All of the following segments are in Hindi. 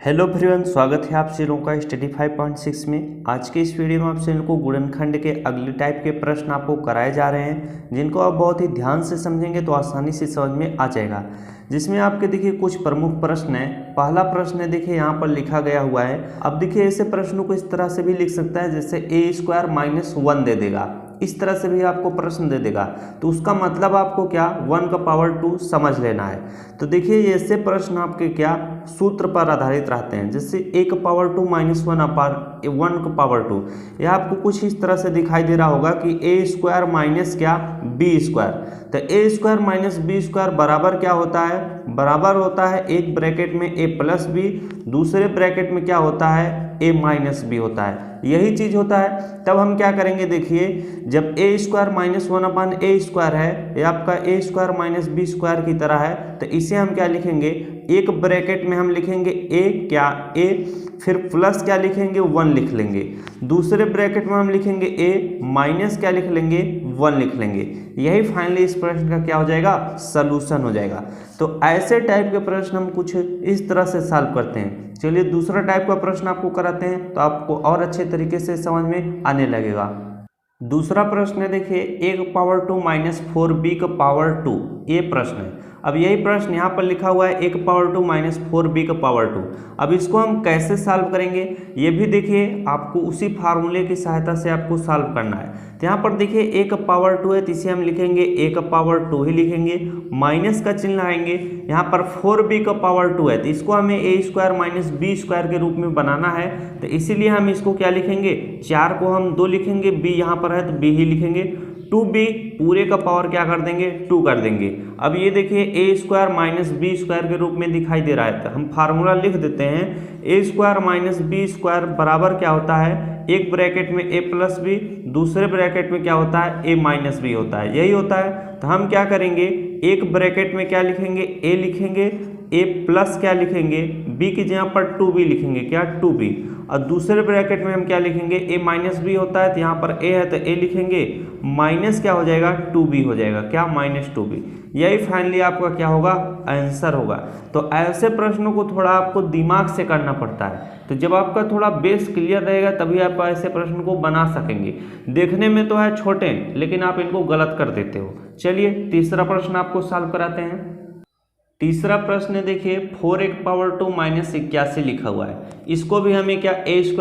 हेलो एवरीवन, स्वागत है आप सभी लोगों का स्टडी 5.6 में। आज के इस वीडियो में आप सभी को गुणनखंड के अगले टाइप के प्रश्न आपको कराए जा रहे हैं, जिनको आप बहुत ही ध्यान से समझेंगे तो आसानी से समझ में आ जाएगा। जिसमें आपके देखिए कुछ प्रमुख प्रश्न है। पहला प्रश्न है, देखिए यहाँ पर लिखा गया हुआ है। अब देखिए ऐसे प्रश्नों को इस तरह से भी लिख सकता है जैसे a² - 1 दे देगा, इस तरह से भी आपको प्रश्न दे देगा। तो उसका मतलब आपको क्या 1 का पावर 2 समझ लेना है। तो देखिए ऐसे प्रश्न आपके क्या सूत्र पर आधारित रहते हैं, जैसे a का पावर 2 - 1 का पावर 2। यह आपको कुछ इस तरह से दिखाई दे रहा होगा कि a² माइनस क्या b²। तो a² - b² बराबर क्या होता है, बराबर होता है एक ब्रैकेट में a+b, दूसरे ब्रैकेट में क्या होता है a-b होता है। यही चीज होता है। तब हम क्या करेंगे, देखिए जब a² - 1/a² है, ये आपका a² - b² की तरह है, तो इसे हम क्या लिखेंगे, एक ब्रैकेट में हम लिखेंगे a, फिर प्लस क्या लिखेंगे 1 लिख लेंगे, दूसरे ब्रैकेट में हम लिखेंगे a माइनस क्या लिख लेंगे 1 लिख लेंगे। यही फाइनली इस प्रश्न का क्या हो जाएगा, सलूशन हो जाएगा। तो ऐसे टाइप के प्रश्न हम कुछ इस तरह से सॉल्व करते हैं। चलिए दूसरा टाइप का प्रश्न आपको कराते हैं, तो आपको और अच्छे तरीके से समझ में आने लगेगा। दूसरा प्रश्न है, देखिए a का पावर 2 - 4b का पावर 2, ये प्रश्न है। अब यही प्रश्न यहाँ पर लिखा हुआ है a का पावर 2 - 4b का पावर 2। अब इसको हम कैसे सॉल्व करेंगे, ये भी देखिए आपको उसी फार्मूले की सहायता से आपको सॉल्व करना है। तो यहाँ पर देखिए a का पावर 2 है, तो इसे हम लिखेंगे a का पावर 2 ही लिखेंगे, माइनस का चिन्ह लगाएंगे। यहाँ पर 4b का पावर 2 है, तो इसको हमें a² - b² के रूप में बनाना है। तो इसीलिए हम इसको क्या लिखेंगे, 4 को हम 2 लिखेंगे, b यहाँ पर है तो b ही लिखेंगे, 2b पूरे का पावर क्या कर देंगे 2 कर देंगे। अब ये देखिए a² - b² के रूप में दिखाई दे रहा है, तो हम फार्मूला लिख देते हैं। a² - b² बराबर क्या होता है, एक ब्रैकेट में a+b, दूसरे ब्रैकेट में क्या होता है a-b होता है, यही होता है। तो हम क्या करेंगे, एक ब्रैकेट में क्या लिखेंगे a लिखेंगे, a+ क्या लिखेंगे b की जगह पर 2b लिखेंगे, क्या 2b, और दूसरे ब्रैकेट में हम क्या लिखेंगे a-b होता है, तो यहाँ पर a है तो a लिखेंगे, माइनस क्या हो जाएगा 2b हो जाएगा, क्या -2b। यही फाइनली आपका क्या होगा, आंसर होगा। तो ऐसे प्रश्नों को थोड़ा आपको दिमाग से करना पड़ता है। तो जब आपका थोड़ा बेस क्लियर रहेगा तभी आप ऐसे प्रश्न को बना सकेंगे। देखने में तो है छोटे, लेकिन आप इनको गलत कर देते हो। चलिए तीसरा प्रश्न आपको सॉल्व कराते हैं। तीसरा प्रश्न देखिए 4a का पावर 2 - 81 लिखा हुआ है। इसको भी हमें क्या a²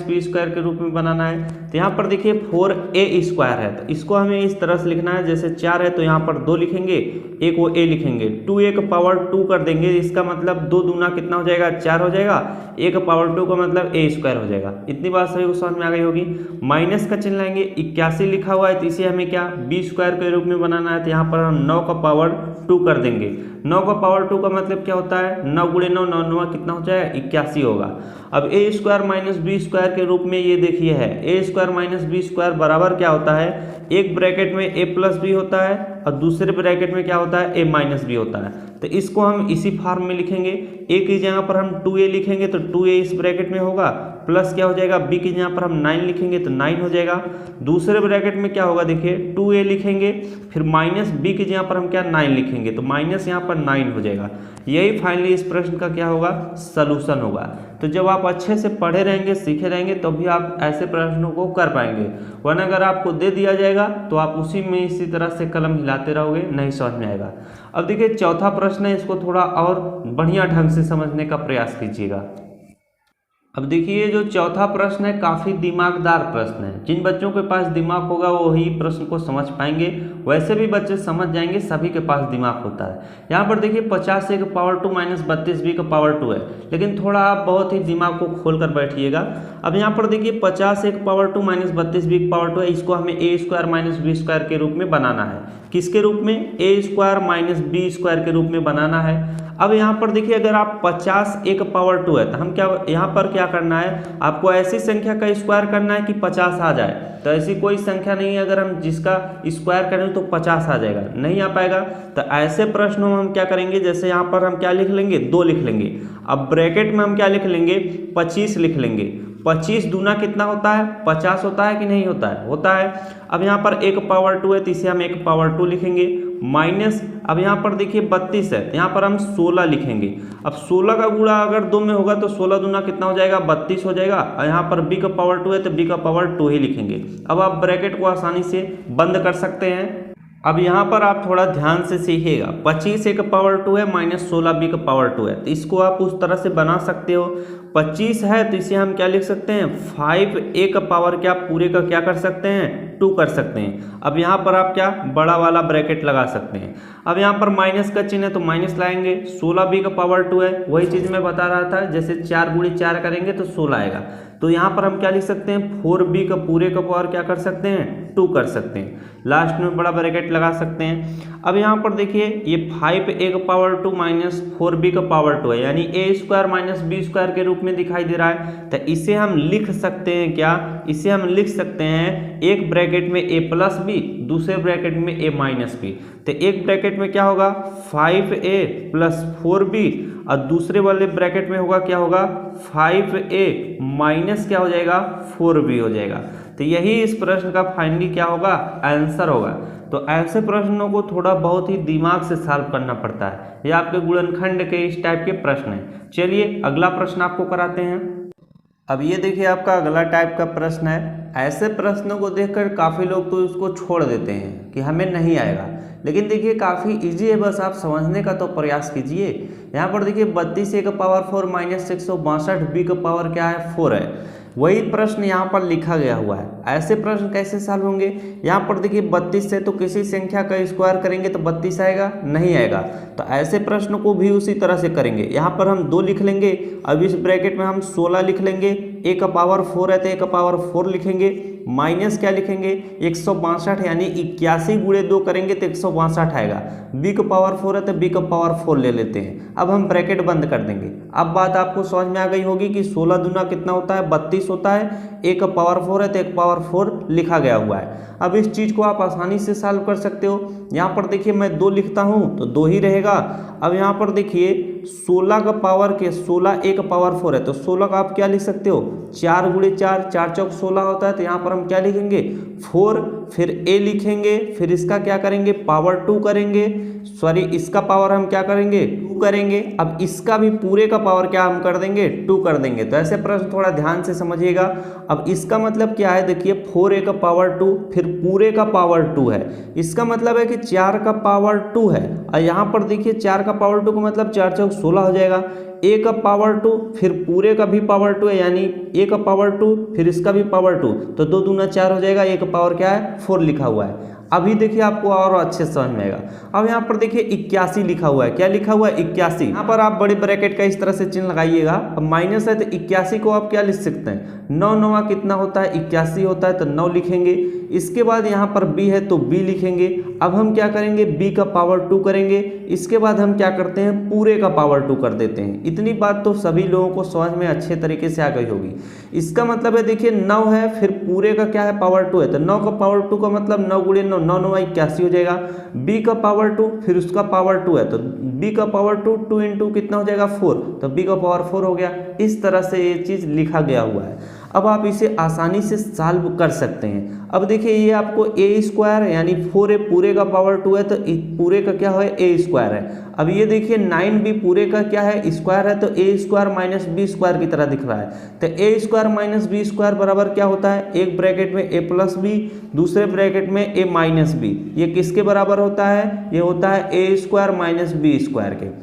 - b² के रूप में बनाना है। तो यहाँ पर देखिए 4a² है, तो इसको हमें इस तरह से लिखना है, जैसे 4 है तो यहाँ पर 2 लिखेंगे, एक वो a लिखेंगे, 2a का पावर 2 कर देंगे। इसका मतलब 2 दूना कितना हो जाएगा 4 हो जाएगा, a का पावर 2 का मतलब a² हो जाएगा। इतनी बात सभी को समझ में आ गई होगी। माइनस का चिन्ह लाएंगे, 81 लिखा हुआ है तो इसे हमें क्या b² के रूप में बनाना है। तो यहाँ पर हम 9 का पावर 2 कर देंगे। 9 का पावर 2 का मतलब क्या होता है, 9 × 9 9 9 कितना हो जाएगा 81 होगा। अब a² - b² के रूप में ये देखिए है, a² - b² बराबर क्या होता है, एक ब्रैकेट में a+b होता है और दूसरे ब्रैकेट में क्या होता है a-b होता है। तो इसको हम इसी फॉर्म में लिखेंगे, a की जगह पर हम 2a लिखेंगे तो 2a इस ब्रैकेट में होगा, प्लस क्या हो जाएगा b की जगह पर हम 9 लिखेंगे तो 9 हो जाएगा। दूसरे ब्रैकेट में क्या होगा, देखिए 2a लिखेंगे, फिर माइनस b की जगह पर हम क्या 9 लिखेंगे, तो माइनस यहाँ पर 9 हो जाएगा। यही फाइनली इस प्रश्न का क्या होगा, सलूशन होगा। तो जब आप अच्छे से पढ़े रहेंगे, सीखे रहेंगे, तो भी आप ऐसे प्रश्नों को कर पाएंगे। वरना अगर आपको दे दिया जाएगा तो आप उसी में इसी तरह से कलम हिलाते रहोगे, नहीं समझ में आएगा। अब देखिए चौथा प्रश्न है, इसको थोड़ा और बढ़िया ढंग से समझने का प्रयास कीजिएगा। अब देखिए जो चौथा प्रश्न है काफ़ी दिमागदार प्रश्न है। जिन बच्चों के पास दिमाग होगा वो ही प्रश्न को समझ पाएंगे, वैसे भी बच्चे समझ जाएंगे, सभी के पास दिमाग होता है। यहाँ पर देखिए 50a का पावर 2 - 32b का पावर 2 है, लेकिन थोड़ा आप बहुत ही दिमाग को खोल कर बैठिएगा। अब यहाँ पर देखिए 50a का पावर 2 - 32b का पावर 2 है, इसको हमें a² - b² के रूप में बनाना है। किसके रूप में, a² - b² के रूप में बनाना है। अब यहाँ पर देखिए अगर आप 50a का पावर 2 है, तो हम क्या यहाँ पर क्या करना है, आपको ऐसी संख्या का स्क्वायर करना है कि 50 आ जाए। तो ऐसी कोई संख्या नहीं है, अगर हम जिसका स्क्वायर करें तो 50 आ जाएगा, नहीं आ पाएगा। तो ऐसे प्रश्नों में हम क्या करेंगे, जैसे यहाँ पर हम क्या लिख लेंगे 2 लिख लेंगे, अब ब्रैकेट में हम क्या लिख लेंगे 25 लिख लेंगे। 25 दूना कितना होता है 50 होता है कि नहीं होता है, होता है। अब यहाँ पर 1 पावर 2 है तो इसे हम 1 पावर 2 लिखेंगे, माइनस, अब यहाँ पर देखिए 32 है, यहाँ पर हम 16 लिखेंगे। अब 16 का गुणा अगर 2 में होगा तो 16 दूना कितना हो जाएगा, 32 हो जाएगा। और यहाँ पर b का पावर 2 है तो b का पावर 2 ही लिखेंगे। अब आप ब्रैकेट को आसानी से बंद कर सकते हैं। अब यहाँ पर आप थोड़ा ध्यान से सीखिएगा, 25 a का पावर 2 है माइनस 16 b का पावर 2 है, तो इसको आप उस तरह से बना सकते हो। 25 है तो इसे हम क्या लिख सकते हैं, 5a का पावर क्या पूरे का क्या कर सकते हैं, 2 कर सकते हैं। अब यहाँ पर आप क्या बड़ा वाला ब्रैकेट लगा सकते हैं। अब यहाँ पर माइनस का चिन्ह है तो माइनस लाएंगे, 16b का पावर 2 है, वही चीज़ मैं बता रहा था, जैसे 4 गुणे 4 करेंगे तो 16 आएगा। तो यहाँ पर हम क्या लिख सकते हैं, 4b का पूरे का पावर क्या कर सकते हैं, 2 कर सकते हैं। लास्ट में बड़ा ब्रैकेट लगा सकते हैं। अब यहाँ पर देखिए ये 5a का पावर 2 माइनस 4b का पावर 2 है, यानी a square minus b square के रूप में दिखाई दे रहा है। तो इसे हम लिख सकते हैं क्या, इसे हम लिख सकते हैं एक ब्रैकेट में a प्लस बी, दूसरे ब्रैकेट में a माइनस बी। तो एक ब्रैकेट में क्या होगा 5a प्लस 4b और दूसरे वाले ब्रैकेट में होगा क्या होगा 5a माइनस क्या हो जाएगा 4b हो जाएगा। तो यही इस प्रश्न का फाइनली क्या होगा, आंसर होगा। तो ऐसे प्रश्नों को थोड़ा बहुत ही दिमाग से सॉल्व करना पड़ता है। ये आपके गुणनखंड के इस टाइप के प्रश्न हैं। चलिए अगला प्रश्न आपको कराते हैं। अब ये देखिए आपका अगला टाइप का प्रश्न है। ऐसे प्रश्नों को देखकर काफ़ी लोग तो इसको छोड़ देते हैं कि हमें नहीं आएगा, लेकिन देखिए काफ़ी इजी है, बस आप समझने का तो प्रयास कीजिए। यहाँ पर देखिए 32a का पावर 4 माइनस 162b का पावर क्या है 4 है, वही प्रश्न यहाँ पर लिखा गया हुआ है। ऐसे प्रश्न कैसे सॉल्व होंगे, यहाँ पर देखिए 32 से तो किसी संख्या का स्क्वायर करेंगे तो 32 आएगा, नहीं आएगा। तो ऐसे प्रश्न को भी उसी तरह से करेंगे। यहाँ पर हम 2 लिख लेंगे, अब इस ब्रैकेट में हम 16 लिख लेंगे, a का पावर 4 है तो a का पावर 4 लिखेंगे, माइनस क्या लिखेंगे 162, यानी 81 गुणे 2 करेंगे तो 162 आएगा। b का पावर 4 है तो b का पावर 4 ले लेते हैं। अब हम ब्रैकेट बंद कर देंगे। अब बात आपको समझ में आ गई होगी कि 16 दूना कितना होता है 32 होता है, a का पावर 4 है तो एक पावर 4 लिखा गया हुआ है। अब इस चीज़ को आप आसानी से सॉल्व कर सकते हो। यहाँ पर देखिए मैं 2 लिखता हूँ तो 2 ही रहेगा। अब यहाँ पर देखिए 16 का पावर के 16 a का पावर 4 है तो 16 का आप क्या लिख सकते हो 4 गुणे 4, 4 चौक 16 होता है। तो यहाँ पर हम क्या लिखेंगे 4, फिर a लिखेंगे, फिर इसका क्या करेंगे पावर 2 करेंगे, सॉरी इसका पावर हम क्या करेंगे 2 करेंगे। अब इसका भी पूरे का पावर क्या हम कर देंगे 2 कर देंगे। तो ऐसे प्रश्न थोड़ा ध्यान से समझिएगा। अब इसका मतलब क्या है, देखिए 4a का पावर 2 फिर पूरे का पावर 2 है, इसका मतलब है कि 4 का पावर 2 है। और यहाँ पर देखिए 4 का पावर 2 का मतलब 4 चौक 16 हो जाएगा। a का पावर 2 फिर पूरे का भी पावर 2 है, यानी a का पावर 2 फिर इसका भी पावर 2, तो 2 दूना 4 हो जाएगा। a का पावर क्या है 4 लिखा हुआ है। अभी देखिए आपको और अच्छे से समझ में आएगा। अब यहाँ पर देखिए 81 लिखा हुआ है, क्या लिखा हुआ है 81। यहाँ पर आप बड़े ब्रैकेट का इस तरह से चिन्ह लगाइएगा। अब माइनस है तो 81 को आप क्या लिख सकते हैं 9 9 कितना होता है 81 होता है तो 9 लिखेंगे। इसके बाद यहाँ पर b है तो b लिखेंगे। अब हम क्या करेंगे b का पावर 2 करेंगे, इसके बाद हम क्या करते हैं पूरे का पावर 2 कर देते हैं। इतनी बात तो सभी लोगों को समझ में अच्छे तरीके से आ गई होगी। इसका मतलब है देखिए 9 है फिर पूरे का क्या है पावर 2 है, तो 9 का पावर 2 का मतलब 9 गुणे 9, 9 9 81 हो जाएगा। b का पावर 2 फिर उसका पावर 2 है तो b का पावर 2, 2 इंटू कितना हो जाएगा 4, तो b का पावर 4 हो गया। इस तरह से ये चीज़ लिखा गया हुआ है। अब आप इसे आसानी से सॉल्व कर सकते हैं। अब देखिए ये आपको a स्क्वायर यानी 4a पूरे का पावर 2 है तो पूरे का क्या है a स्क्वायर है। अब ये देखिए 9b पूरे का क्या है स्क्वायर है, तो a square minus b square की तरह दिख रहा है। तो a square minus b square बराबर क्या होता है, एक ब्रैकेट में a प्लस b, दूसरे ब्रैकेट में a माइनस b। ये किसके बराबर होता है, ये होता है a square minus b square के।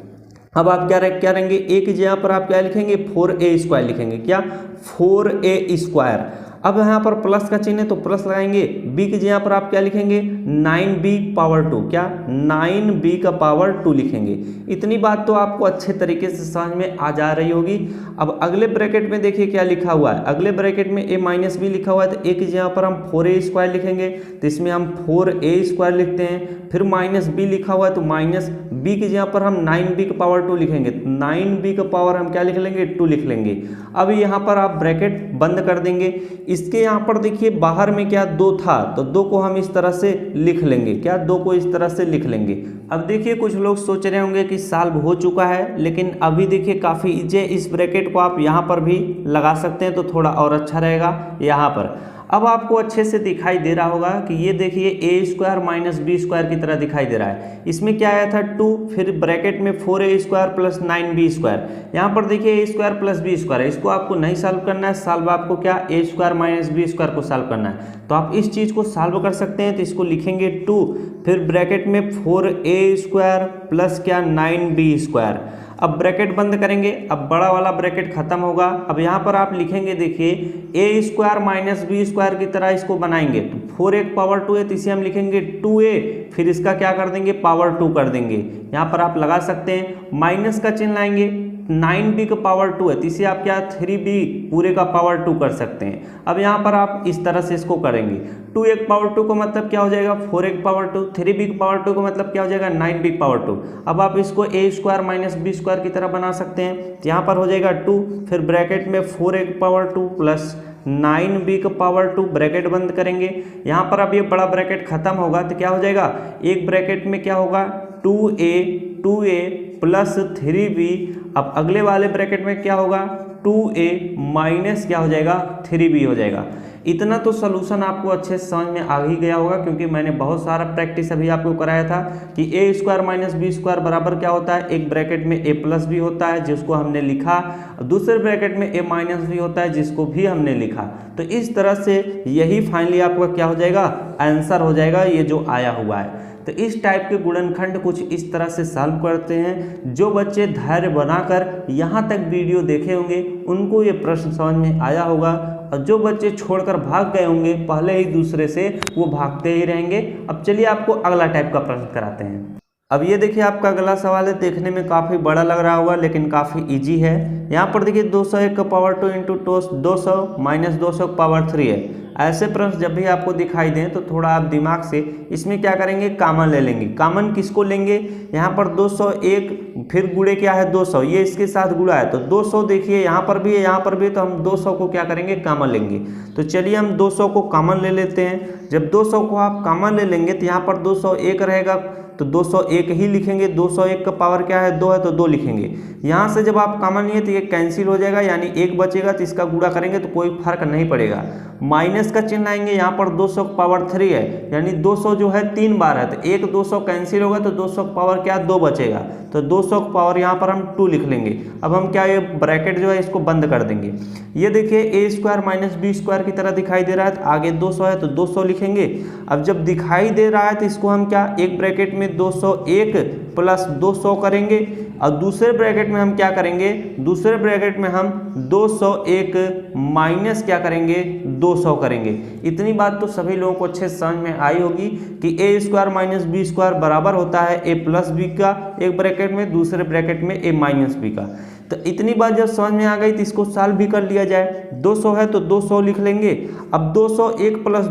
अब आप क्या करेंगे एक की जगह पर आप क्या लिखेंगे 4a स्क्वायर लिखेंगे, क्या 4a स्क्वायर। अब यहाँ पर प्लस का चिन्ह है तो प्लस लगाएंगे, b की जगह पर आप क्या लिखेंगे 9b पावर 2, क्या 9b का पावर 2 लिखेंगे। इतनी बात तो आपको अच्छे तरीके से समझ में आ जा रही होगी। अब अगले ब्रैकेट में देखिए क्या लिखा हुआ है, अगले ब्रैकेट में a माइनस बी लिखा हुआ है तो a की जगह पर हम 4a स्क्वायर लिखेंगे, तो इसमें हम 4a स्क्वायर लिखते हैं। फिर माइनस b लिखा हुआ है तो माइनस b की जगह पर हम 9b का पावर 2 लिखेंगे, 9b का पावर हम क्या लिख लेंगे 2 लिख लेंगे। अब यहाँ पर आप ब्रैकेट बंद कर देंगे। इसके यहाँ पर देखिए बाहर में क्या 2 था तो 2 को हम इस तरह से लिख लेंगे, क्या 2 को इस तरह से लिख लेंगे। अब देखिए कुछ लोग सोच रहे होंगे कि सॉल्व हो चुका है, लेकिन अभी देखिए काफ़ी इजी। इस ब्रैकेट को आप यहाँ पर भी लगा सकते हैं तो थोड़ा और अच्छा रहेगा यहाँ पर। अब आपको अच्छे से दिखाई दे रहा होगा कि ये देखिए ए स्क्वायर माइनस बी स्क्वायर की तरह दिखाई दे रहा है। इसमें क्या आया था 2, फिर ब्रैकेट में 4a square plus 9b square. यहाँ पर देखिए ए स्क्वायर प्लस बी स्क्वायर है, इसको आपको नहीं सॉल्व करना है, सॉल्व आपको क्या A square minus B square को सॉल्व करना है। तो आप इस चीज़ को सॉल्व कर सकते हैं। तो इसको लिखेंगे 2, फिर ब्रैकेट में 4a स्क्वायर प्लस क्या 9b स्क्वायर। अब ब्रैकेट बंद करेंगे, अब बड़ा वाला ब्रैकेट खत्म होगा। अब यहाँ पर आप लिखेंगे देखिए ए स्क्वायर माइनस बी स्क्वायर की तरह इसको बनाएंगे। तो 4a पावर 2 है तो इसे हम लिखेंगे 2a, फिर इसका क्या कर देंगे पावर 2 कर देंगे। यहाँ पर आप लगा सकते हैं, माइनस का चिन्ह लाएंगे, 9b का पावर 2 है तो इसे आप क्या 3b पूरे का पावर 2 कर सकते हैं। अब यहाँ पर आप इस तरह से इसको करेंगे, 2a पावर 2 का मतलब क्या हो जाएगा 4a पावर 2, 3b पावर 2 का मतलब क्या हो जाएगा 9b पावर 2। अब आप इसको a square minus B square की तरह बना सकते हैं। तो यहाँ पर हो जाएगा 2, फिर ब्रैकेट में 4a पावर 2 प्लस 9b का पावर 2, ब्रैकेट बंद करेंगे। यहाँ पर अब ये बड़ा ब्रैकेट खत्म होगा तो क्या हो जाएगा, एक ब्रैकेट में क्या होगा 2a प्लस 3b। अब अगले वाले ब्रैकेट में क्या होगा 2a माइनस क्या हो जाएगा 3b हो जाएगा। इतना तो सोल्यूशन आपको अच्छे से समझ में आ ही गया होगा, क्योंकि मैंने बहुत सारा प्रैक्टिस अभी आपको कराया था कि ए स्क्वायर माइनस बी स्क्वायर बराबर क्या होता है, एक ब्रैकेट में ए प्लस बी होता है जिसको हमने लिखा, दूसरे ब्रैकेट में ए माइनस बी होता है जिसको भी हमने लिखा। तो इस तरह से यही फाइनली आपका क्या हो जाएगा आंसर हो जाएगा ये जो आया हुआ है। तो इस टाइप के गुणनखंड कुछ इस तरह से सॉल्व करते हैं। जो बच्चे धैर्य बनाकर यहाँ तक वीडियो देखे होंगे उनको ये प्रश्न समझ में आया होगा, और जो बच्चे छोड़कर भाग गए होंगे पहले ही दूसरे से, वो भागते ही रहेंगे। अब चलिए आपको अगला टाइप का प्रश्न कराते हैं। अब ये देखिए आपका अगला सवाल है, देखने में काफ़ी बड़ा लग रहा होगा लेकिन काफ़ी इजी है। यहाँ पर देखिए 201 का पावर 2 इंटू 200 माइनस 200 का पावर 3 है। ऐसे प्रश्न जब भी आपको दिखाई दें तो थोड़ा आप दिमाग से इसमें क्या करेंगे कॉमन ले लेंगे। कॉमन किसको लेंगे, यहाँ पर 201 फिर गुणे क्या है 200, ये इसके साथ गुणा है तो 200 देखिए यहाँ पर भी है यहाँ पर भी, तो हम 200 को क्या करेंगे कॉमन लेंगे। तो चलिए हम 200 को कॉमन ले लेते हैं। जब 200 को आप कॉमन ले लेंगे तो यहाँ पर 201 रहेगा तो 201 ही लिखेंगे। 201 का पावर क्या है 2 है तो 2 लिखेंगे। यहाँ से जब आप कॉमन लिए तो ये कैंसिल हो जाएगा, यानी 1 बचेगा तो इसका गुणा करेंगे तो कोई फर्क नहीं पड़ेगा। माइनस का चिन्ह आएंगे, यहाँ पर 200 का पावर 3 है, यानी 200 जो है 3 बार है तो एक 200 कैंसिल होगा तो 200 का पावर क्या 2 बचेगा, तो 200 का पावर यहाँ पर हम 2 लिख लेंगे। अब हम क्या ये ब्रैकेट जो है इसको बंद कर देंगे। ये देखिए ए स्क्वायर माइनस बी स्क्वायर की तरह दिखाई दे रहा है, तो आगे 200 है तो 200 लिखेंगे। अब जब दिखाई दे रहा है तो इसको हम क्या एक ब्रैकेट में 201 प्लस 200 करेंगे, और दूसरे ब्रैकेट में हम क्या करेंगे, दूसरे ब्रैकेट में हम 201 माइनस क्या करेंगे 200 करेंगे। इतनी बात तो सभी लोगों को अच्छे से समझ में आई होगी कि ए स्क्वायर माइनस बी स्क्वायर बराबर होता है ए प्लस बी का एक ब्रैकेट में, दूसरे ब्रैकेट में ए माइनस बी का। तो इतनी बात जब समझ में आ गई तो इसको सॉल्व भी कर लिया जाए। 200 है तो 200 लिख लेंगे। अब 201 प्लस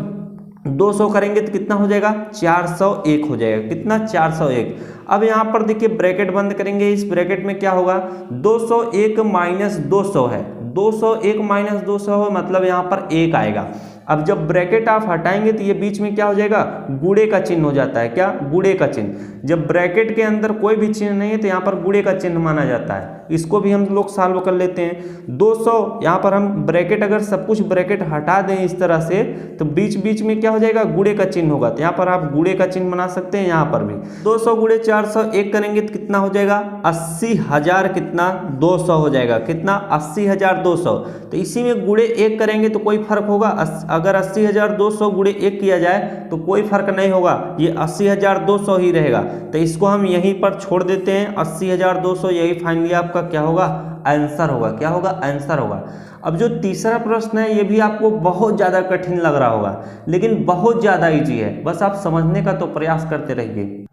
200 करेंगे तो कितना हो जाएगा 401 हो जाएगा। कितना 401। अब यहाँ पर देखिए ब्रैकेट बंद करेंगे, इस ब्रैकेट में क्या होगा 201 माइनस 200 है, 201 माइनस 200 है मतलब यहाँ पर 1 आएगा। अब जब ब्रैकेट आप हटाएंगे तो ये बीच में क्या हो जाएगा गुणे का चिन्ह हो जाता है। क्या गुणे का चिन्ह, जब ब्रैकेट के अंदर कोई भी चिन्ह नहीं है तो यहाँ पर गुणे का चिन्ह माना जाता है। इसको भी हम लोग सॉल्व कर लेते हैं। 200 यहाँ पर हम ब्रैकेट अगर सब कुछ ब्रैकेट हटा दें इस तरह से तो बीच बीच में क्या हो जाएगा गुणे का चिन्ह होगा, तो यहाँ पर आप गुणे का चिन्ह बना सकते हैं। यहाँ पर भी 200 गुणे 401 करेंगे तो कितना हो जाएगा 80,000 कितना 200 हो जाएगा। कितना 80,200। तो इसी में गुणे 1 करेंगे तो कोई फर्क होगा, अगर 80,200 गुणे 1 किया जाए तो कोई फर्क नहीं होगा, ये 80,200 ही रहेगा। तो इसको हम यहीं पर छोड़ देते हैं। 80,200 यही फाइनली आपका क्या होगा आंसर होगा। क्या होगा आंसर होगा। अब जो तीसरा प्रश्न है ये भी आपको बहुत ज़्यादा कठिन लग रहा होगा लेकिन बहुत ज़्यादा इजी है, बस आप समझने का तो प्रयास करते रहिए।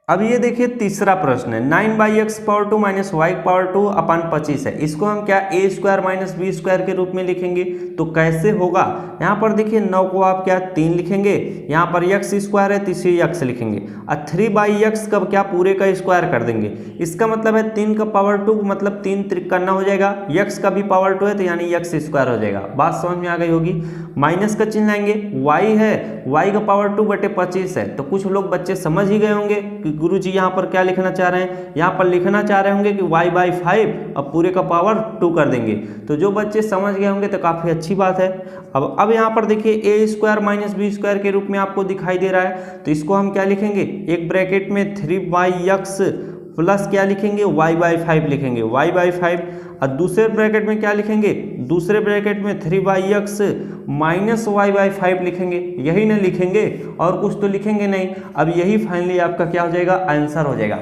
अब ये देखिए तीसरा प्रश्न है 9/x power 2 minus Y power 2 upon 25 है। इसको हम क्या A square minus B square के रूप में लिखेंगे। तो कैसे होगा, यहाँ पर देखिए 9 को आप क्या 3 लिखेंगे, यहाँ पर x स्क्वायर है तो इसे x लिखेंगे, और 3/x का क्या पूरे का स्क्वायर कर देंगे। इसका मतलब है 3 का पावर 2 मतलब 3 3 हो जाएगा, x का भी पावर 2 है तो यानी x स्क्वायर हो जाएगा। बात समझ में आ गई होगी। माइनस का चिन्ह लाएंगे, y है y का पावर 2/25 है। तो कुछ लोग बच्चे समझ ही गए होंगे कि गुरुजी यहाँ पर क्या लिखना चाह रहे हैं, यहाँ पर लिखना चाह रहे होंगे कि y/5 अब पूरे का पावर 2 कर देंगे। तो जो बच्चे समझ गए होंगे तो काफ़ी अच्छी बात है। अब यहाँ पर देखिए a² - b² के रूप में आपको दिखाई दे रहा है, तो इसको हम क्या लिखेंगे, एक ब्रैकेट में 3y(x) प्लस क्या लिखेंगे, y/5 लिखेंगे, y/5। और दूसरे ब्रैकेट में क्या लिखेंगे, दूसरे ब्रैकेट में 3y(x) - y/5 लिखेंगे। यही ना लिखेंगे, और कुछ तो लिखेंगे नहीं। अब यही फाइनली आपका क्या हो जाएगा, आंसर हो जाएगा।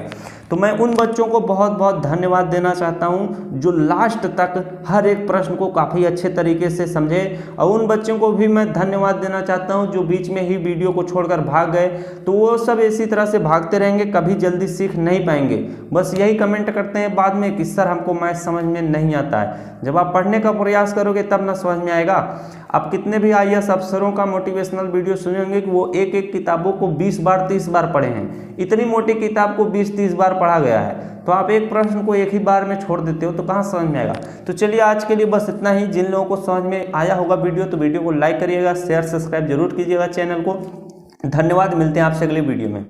तो मैं उन बच्चों को बहुत बहुत धन्यवाद देना चाहता हूं जो लास्ट तक हर एक प्रश्न को काफ़ी अच्छे तरीके से समझे, और उन बच्चों को भी मैं धन्यवाद देना चाहता हूं जो बीच में ही वीडियो को छोड़कर भाग गए। तो वो सब इसी तरह से भागते रहेंगे, कभी जल्दी सीख नहीं पाएंगे। बस यही कमेंट करते हैं बाद में कि सर हमको मैथ समझ में नहीं आता है। जब आप पढ़ने का प्रयास करोगे तब ना समझ में आएगा। आप कितने भी IAS अफसरों का मोटिवेशनल वीडियो सुने होंगे कि वो एक एक किताबों को 20 बार 30 बार पढ़े हैं। इतनी मोटी किताब को 20-30 बार पढ़ा गया है, तो आप एक प्रश्न को एक ही बार में छोड़ देते हो तो कहाँ समझ में आएगा। तो चलिए आज के लिए बस इतना ही। जिन लोगों को समझ में आया होगा वीडियो, तो वीडियो को लाइक करिएगा, शेयर सब्सक्राइब जरूर कीजिएगा चैनल को। धन्यवाद, मिलते हैं आपसे अगले वीडियो में।